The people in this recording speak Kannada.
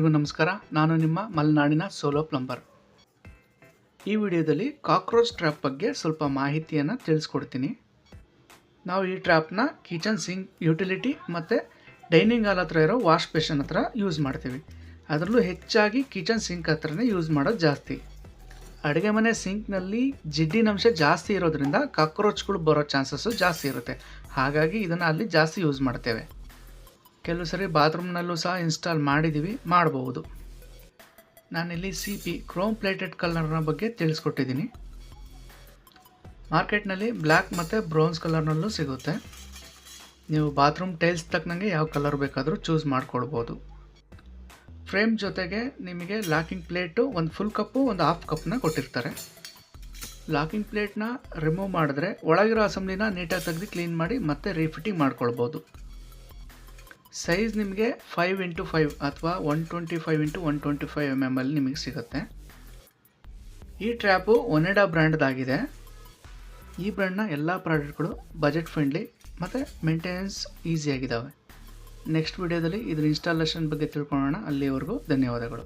ಎಲ್ರಿಗೂ ನಮಸ್ಕಾರ. ನಾನು ನಿಮ್ಮ ಮಲೆನಾಡಿನ ಸೋಲೋ ಪ್ಲಂಬರ್. ಈ ವಿಡಿಯೋದಲ್ಲಿ ಕಾಕ್ರೋಚ್ ಟ್ರ್ಯಾಪ್ ಬಗ್ಗೆ ಸ್ವಲ್ಪ ಮಾಹಿತಿಯನ್ನು ತಿಳಿಸ್ಕೊಡ್ತೀನಿ. ನಾವು ಈ ಟ್ರ್ಯಾಪ್ನ ಕಿಚನ್ ಸಿಂಕ್, ಯುಟಿಲಿಟಿ ಮತ್ತು ಡೈನಿಂಗ್ ಹಾಲ್ ಹತ್ರ ಇರೋ ವಾಶ್ ಬೇಷನ್ ಹತ್ರ ಯೂಸ್ ಮಾಡ್ತೀವಿ. ಅದರಲ್ಲೂ ಹೆಚ್ಚಾಗಿ ಕಿಚನ್ ಸಿಂಕ್ ಹತ್ರನೇ ಯೂಸ್ ಮಾಡೋದು ಜಾಸ್ತಿ. ಅಡುಗೆ ಮನೆ ಸಿಂಕ್ನಲ್ಲಿ ಜಿಡ್ಡಿನಂಶ ಜಾಸ್ತಿ ಇರೋದ್ರಿಂದ ಕಾಕ್ರೋಚ್ಗಳು ಬರೋ ಚಾನ್ಸಸ್ಸು ಜಾಸ್ತಿ ಇರುತ್ತೆ. ಹಾಗಾಗಿ ಇದನ್ನು ಅಲ್ಲಿ ಜಾಸ್ತಿ ಯೂಸ್ ಮಾಡ್ತೇವೆ. ಕೆಲವು ಸರಿ ಬಾತ್ರೂಮ್ನಲ್ಲೂ ಸಹ ಇನ್ಸ್ಟಾಲ್ ಮಾಡಬಹುದು. ನಾನಿಲ್ಲಿ CP ಕ್ರೋಮ್ ಪ್ಲೇಟೆಡ್ ಕಲರ್ನ ಬಗ್ಗೆ ತಿಳಿಸ್ಕೊಟ್ಟಿದ್ದೀನಿ. ಮಾರ್ಕೆಟ್ನಲ್ಲಿ ಬ್ಲ್ಯಾಕ್ ಮತ್ತು ಬ್ರೌನ್ಸ್ ಕಲರ್ನಲ್ಲೂ ಸಿಗುತ್ತೆ. ನೀವು ಬಾತ್ರೂಮ್ ಟೈಲ್ಸ್ ತಕ್ಕನಂಗೆ ಯಾವ ಕಲರ್ ಬೇಕಾದರೂ ಚೂಸ್ ಮಾಡ್ಕೊಳ್ಬೋದು. ಫ್ರೇಮ್ ಜೊತೆಗೆ ನಿಮಗೆ ಲಾಕಿಂಗ್ ಪ್ಲೇಟು ಒಂದು ಫುಲ್ ಕಪ್ಪು, ಒಂದು ಹಾಫ್ ಕಪ್ನ ಕೊಟ್ಟಿರ್ತಾರೆ. ಲಾಕಿಂಗ್ ಪ್ಲೇಟ್ನ ರಿಮೂವ್ ಮಾಡಿದ್ರೆ ಒಳಗಿರೋ ಅಸೆಂಬ್ಲಿನ ನೀಟಾಗಿ ತೆಗೆದು ಕ್ಲೀನ್ ಮಾಡಿ ಮತ್ತೆ ರೀಫಿಟ್ಟಿಂಗ್ ಮಾಡ್ಕೊಳ್ಬೋದು. ಸೈಜ್ ನಿಮಗೆ 5x5 ಅಥವಾ 125x125 mm ಅಲ್ಲಿ ನಿಮಗೆ ಸಿಗುತ್ತೆ. ಈ ಟ್ರ್ಯಾಪು ಒನೆಡಾ ಬ್ರ್ಯಾಂಡ್ದಾಗಿದೆ. ಈ ಬ್ರ್ಯಾಂಡ್ನ ಎಲ್ಲ ಪ್ರಾಡಕ್ಟ್ಗಳು ಬಜೆಟ್ ಫ್ರೆಂಡ್ಲಿ ಮತ್ತು ಮೇಂಟೆನೆನ್ಸ್ ಈಸಿಯಾಗಿದ್ದಾವೆ. ನೆಕ್ಸ್ಟ್ ವಿಡಿಯೋದಲ್ಲಿ ಇದ್ರ ಇನ್ಸ್ಟಾಲೇಷನ್ ಬಗ್ಗೆ ತಿಳ್ಕೊಳ್ಳೋಣ. ಅಲ್ಲಿವರೆಗೂ ಧನ್ಯವಾದಗಳು.